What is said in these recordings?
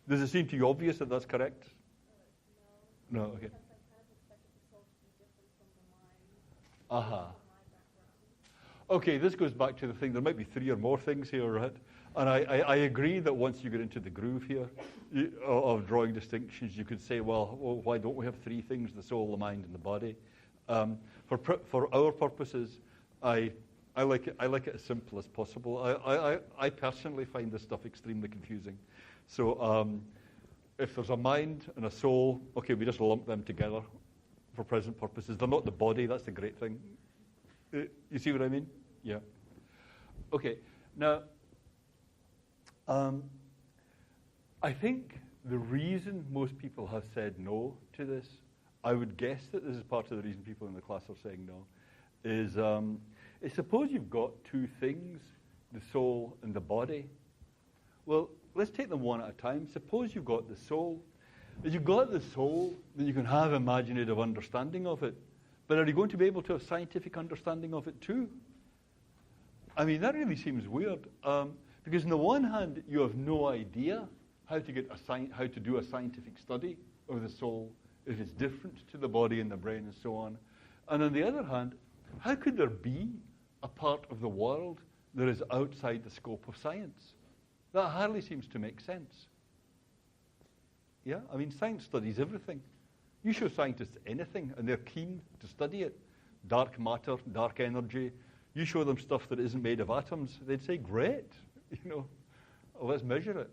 Does it seem to you obvious that that's correct? No. No, okay. Because I kind of expected the soul to be different from the mind. Uh-huh. From my background. Okay, this goes back to the thing. There might be 3 or more things here, right? And I agree that once you get into the groove here of drawing distinctions, you could say, well, why don't we have 3 things, the soul, the mind, and the body? For our purposes, I like it as simple as possible. I personally find this stuff extremely confusing. So if there's a mind and a soul, okay, we just lump them together for present purposes. They're not the body. That's the great thing. You see what I mean? Yeah. Okay. Now, I think the reason most people have said no to this, I would guess that this is part of the reason people in the class are saying no, is suppose you've got 2 things, the soul and the body. Well, let's take them one at a time. Suppose you've got the soul. If you've got the soul, then you can have imaginative understanding of it. But are you going to be able to have scientific understanding of it too? I mean, that really seems weird. Because on the one hand, you have no idea how to do a scientific study of the soul if it's different to the body and the brain and so on. And on the other hand, how could there be a part of the world that is outside the scope of science? That hardly seems to make sense. Yeah? I mean, science studies everything. You show scientists anything, and they're keen to study it. Dark matter, dark energy. You show them stuff that isn't made of atoms, they'd say, great, let's measure it.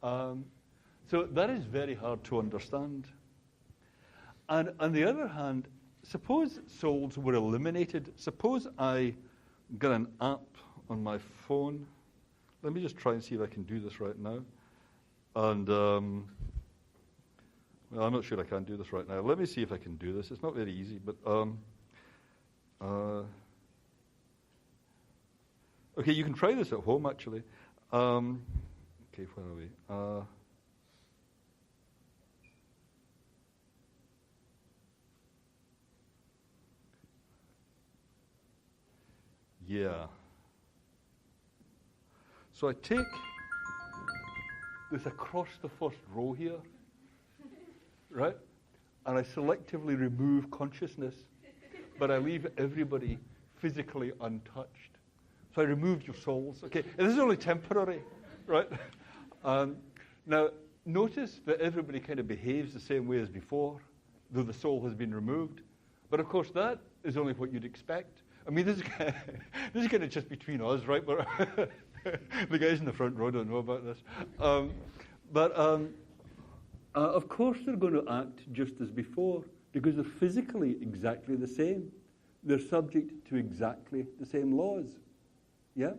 So that is very hard to understand. And on the other hand, suppose souls were eliminated. Suppose I got an app on my phone. Let me just try and see if I can do this right now. And well, I'm not sure I can do this right now. Let me see if I can do this. It's not very easy, but okay, you can try this at home actually. Okay, where are we? Yeah. So I take this across the first row here, right? And I selectively remove consciousness, but I leave everybody physically untouched. So I removed your souls. Okay, and this is only temporary, right? Now, notice that everybody kind of behaves the same way as before, though the soul has been removed. But of course, that is only what you'd expect. I mean, this is kind of just between us, right? The guys in the front row don't know about this. Of course they're going to act just as before, because they're physically exactly the same. They're subject to exactly the same laws. Yeah?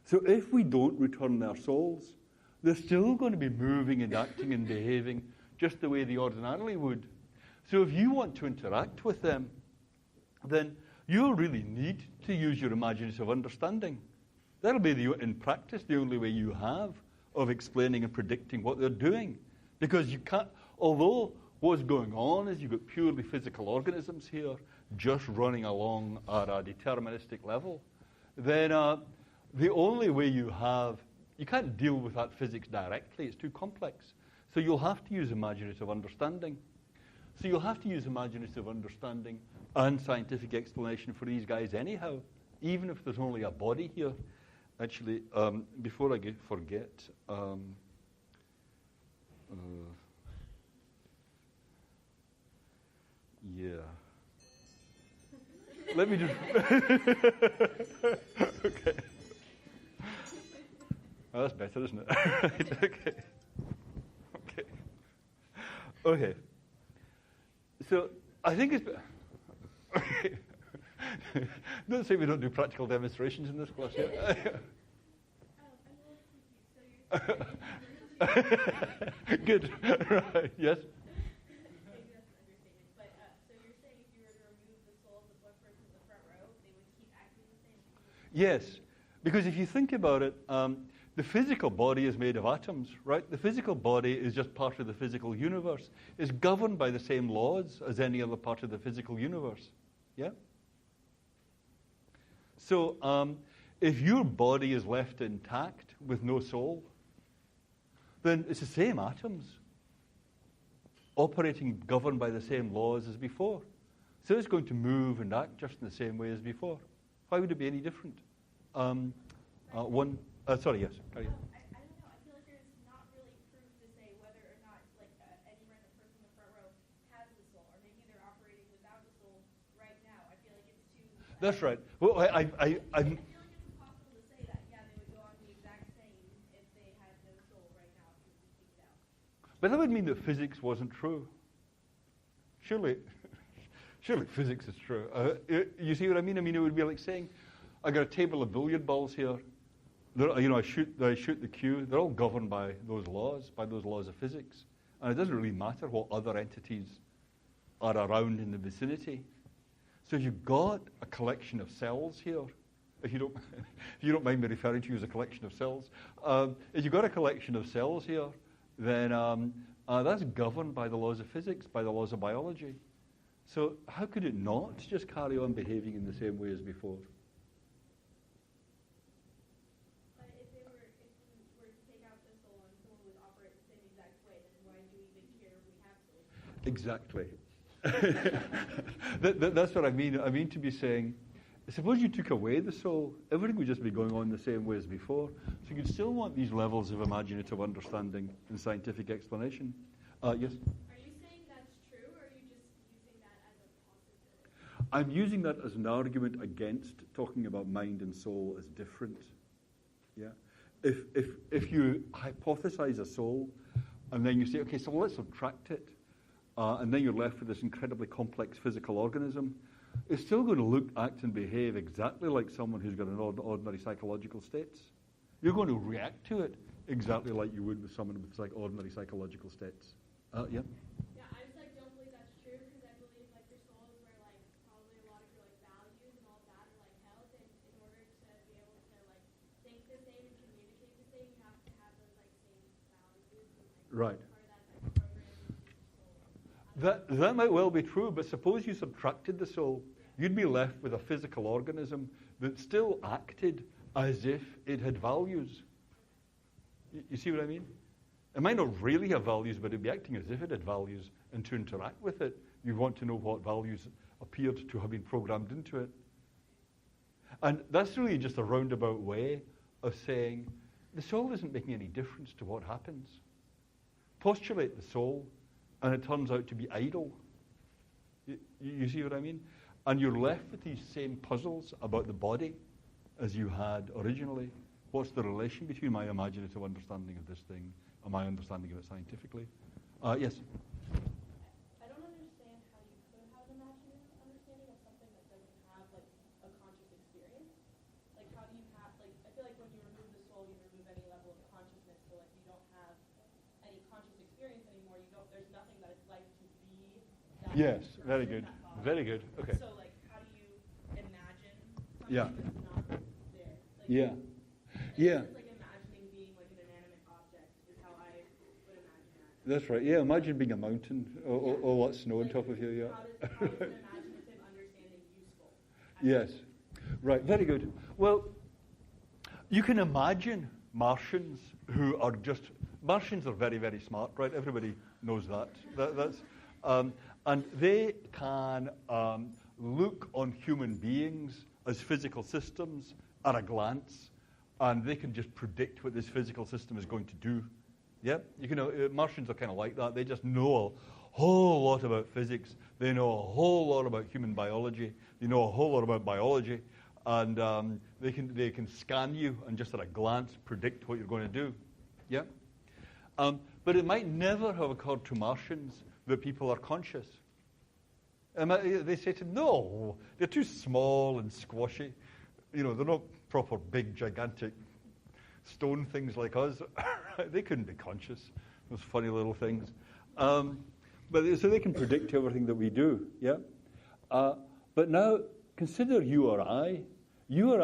So if we don't return their souls, they're still going to be moving and acting and behaving just the way they ordinarily would. So if you want to interact with them, then you'll really need to use your imaginative understanding. That'll be, in practice, the only way you have of explaining and predicting what they're doing. Because you can't, although what's going on is you've got purely physical organisms here just running along at a deterministic level, then the only way you can't deal with that physics directly. It's too complex. So you'll have to use imaginative understanding. So you'll have to use imaginative understanding and scientific explanation for these guys anyhow, even if there's only a body here. Actually, before I forget, yeah. Let me just... Okay. Oh, that's better, isn't it? Right, okay. Okay. Okay. So, I think it's... Okay. Don't say we don't do practical demonstrations in this class yet. Good. Right. Yes? Yes, because if you think about it, the physical body is made of atoms, right? The physical body is just part of the physical universe. It's governed by the same laws as any other part of the physical universe. Yeah? So if your body is left intact with no soul, then it's the same atoms operating, governed by the same laws as before. So it's going to move and act just in the same way as before. Why would it be any different? Sorry, yes. Carry on. I don't know. I feel like there's not really proof to say whether or not, like, any random person in the front row has the soul, or maybe they're operating without the soul right now. I feel like it's too. That's right. Well, I feel like it's impossible to say that. Yeah, they would go on the exact same if they had no soul right now. If you speak it out. but that would mean that physics wasn't true. Surely physics is true. You see what I mean? I mean, it would be like saying, I got a table of billiard balls here. I shoot the cue. They're all governed by those laws of physics. And it doesn't really matter what other entities are around in the vicinity. So if you've got a collection of cells here, if you don't mind me referring to you as a collection of cells, if you've got a collection of cells here, then that's governed by the laws of physics, by the laws of biology. So how could it not just carry on behaving in the same way as before? But if you were to take out the soul and someone would operate the same exact way, then why do we even care if we have soul? Exactly. That's what I mean. I mean to be saying, suppose you took away the soul, everything would just be going on the same way as before. So you'd still want these levels of imaginative understanding and scientific explanation. Yes? Are you saying that's true, or are you just using that as a possibility? I'm using that as an argument against talking about mind and soul as different. Yeah. If you hypothesize a soul, and then you say, okay, so let's subtract it, and then you're left with this incredibly complex physical organism, it's still going to look, act, and behave exactly like someone who's got an ordinary psychological states. You're going to react to it exactly like you would with someone with ordinary psychological states. Yeah? Yeah, I just don't believe that's true, because I believe your soul is where probably a lot of your values and all that are held, and in order to be able to think the same and communicate the same, you have to have those same values and Right. part of that programming soul. That might well be true, but suppose you subtracted the soul, you'd be left with a physical organism that still acted as if it had values. You see what I mean? It might not really have values, but it'd be acting as if it had values, and to interact with it, you want to know what values appeared to have been programmed into it. And that's really just a roundabout way of saying the soul isn't making any difference to what happens. Postulate the soul, and it turns out to be idle. You see what I mean? And you're left with these same puzzles about the body as you had originally. What's the relation between my imaginative understanding of this thing and my understanding of it scientifically? Yes? I don't understand how you could have an imaginative understanding of something that doesn't have a conscious experience. How do you have I feel like when you remove the soul, you remove any level of consciousness. So you don't have any conscious experience anymore. There's nothing that it's like to be that. Yes, person, very good. that thought. Very good. Okay. So how do you imagine something Yeah. that's not there? Yeah. Yeah. It's imagining being an inanimate object is how I would imagine that. That's right. Yeah, imagine being a mountain or all that snow on top of you. Yeah. How is an imaginative understanding useful? Yes. Right. Very good. Well, you can imagine Martians who are Martians are very, very smart, right? Everybody knows that. And they can look on human beings as physical systems at a glance, and they can just predict what this physical system is going to do. Yeah? Martians are kind of like that. They just know a whole lot about physics. They know a whole lot about human biology. They know a whole lot about biology. And they can scan you and just at a glance predict what you're going to do. Yeah? But it might never have occurred to Martians that people are conscious. They say to no, they're too small and squashy. They're not proper big, gigantic stone things like us. They couldn't be conscious, those funny little things. So they can predict everything that we do, yeah? But now, consider you or I. You or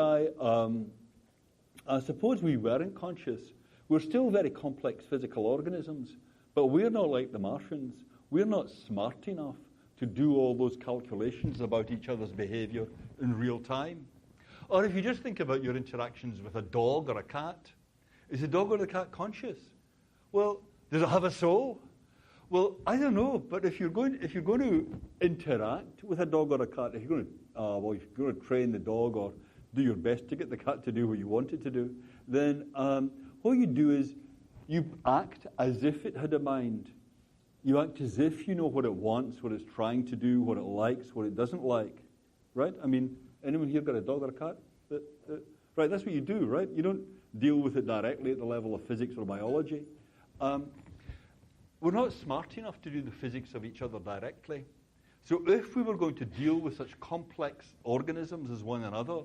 I, suppose we weren't conscious. We're still very complex physical organisms, but we're not like the Martians. We're not smart enough to do all those calculations about each other's behavior in real time. Or if you just think about your interactions with a dog or a cat, is the dog or the cat conscious? Well, does it have a soul? Well, I don't know, but if you're going to interact with a dog or a cat, if you're going to train the dog or do your best to get the cat to do what you want it to do, then what you do is you act as if it had a mind. You act as if you know what it wants, what it's trying to do, what it likes, what it doesn't like, right? I mean, anyone here got a dog or a cat? Right, that's what you do, right? You don't deal with it directly at the level of physics or biology. We're not smart enough to do the physics of each other directly. So if we were going to deal with such complex organisms as one another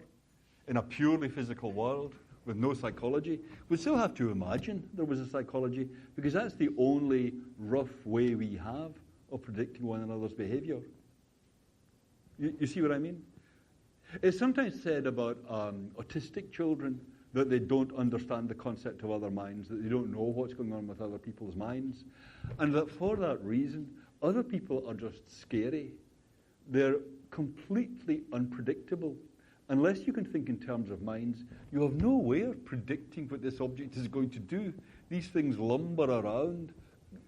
in a purely physical world with no psychology, we'd still have to imagine there was a psychology, because that's the only rough way we have of predicting one another's behavior. You see what I mean? It's sometimes said about autistic children that they don't understand the concept of other minds, that they don't know what's going on with other people's minds, and that for that reason, other people are just scary. They're completely unpredictable. Unless you can think in terms of minds, you have no way of predicting what this object is going to do. These things lumber around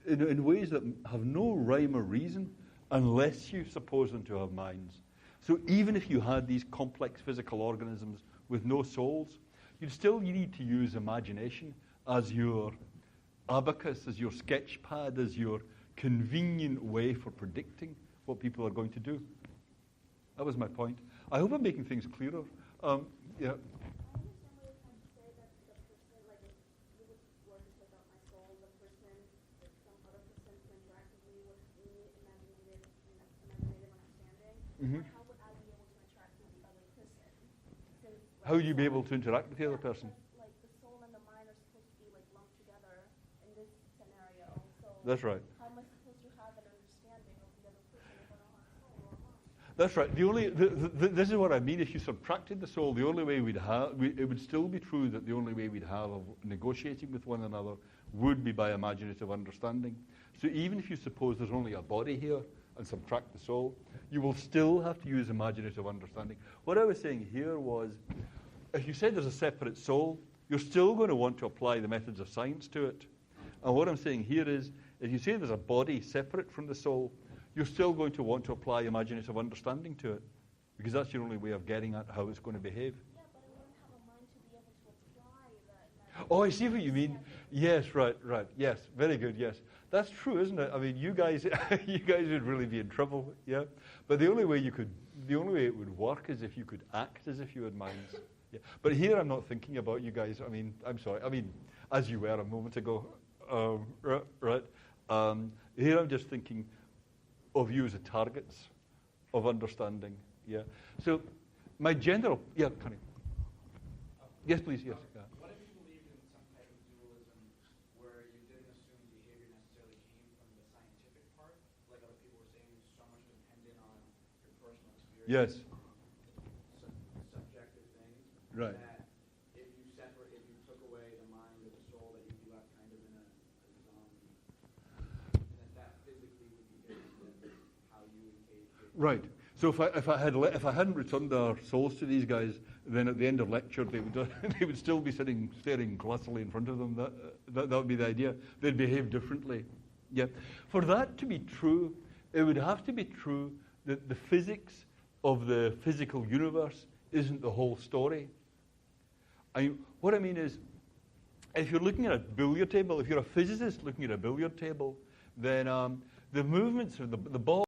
in ways that have no rhyme or reason unless you suppose them to have minds. So even if you had these complex physical organisms with no souls, you'd still need to use imagination as your abacus, as your sketch pad, as your convenient way for predicting what people are going to do. That was my point. I hope I'm making things clearer. Yeah. I understand what you're trying to say, that the person, like if you were to take out my soul, the person, like some other person to interact with me with imaginative understanding, how would I be able to interact with the other person? Since, How would you be able to interact with the other person? Like the soul and the mind are supposed to be like lumped together in this scenario. So That's right. how am I supposed to have an understanding of the other person if I don't have a soul or a mind? That's right. This is what I mean. If you subtracted the soul, the only way it would still be true that the only way we'd have of negotiating with one another would be by imaginative understanding. So even if you suppose there's only a body here and subtract the soul, you will still have to use imaginative understanding. What I was saying here was, if you said there's a separate soul, you're still going to want to apply the methods of science to it. And what I'm saying here is, if you say there's a body separate from the soul, you're still going to want to apply imaginative understanding to it, because that's your only way of getting at how it's going to behave. Yeah, but I wouldn't have a mind to be able to apply that. Oh, I see what you mean. Yes, right. Yes, very good, yes. That's true, isn't it? I mean, you guys would really be in trouble, yeah? But the only way it would work is if you could act as if you had minds. Yeah. But here I'm not thinking about you guys. I mean, I'm sorry. I mean, as you were a moment ago, right? Here I'm just thinking of you as a targets of understanding, yeah. So my general, yeah, Connie. Yes, please, yes. Yeah. What if you believed in some type of dualism where you didn't assume behavior necessarily came from the scientific part, like other people were saying, so much dependent on your personal experience? Yes. Subjective things. Right. That if you took away the mind or the soul, that you'd be left kind of in a zombie. And that physically would be different than how you engage with. Right. So if I hadn't returned our souls to these guys, then at the end of lecture they would still be staring glassily in front of them. That would be the idea. They'd behave differently. Yeah. For that to be true, it would have to be true that the physics of the physical universe isn't the whole story. What I mean is, if you're looking at a billiard table, if you're a physicist looking at a billiard table, then the movements of the ball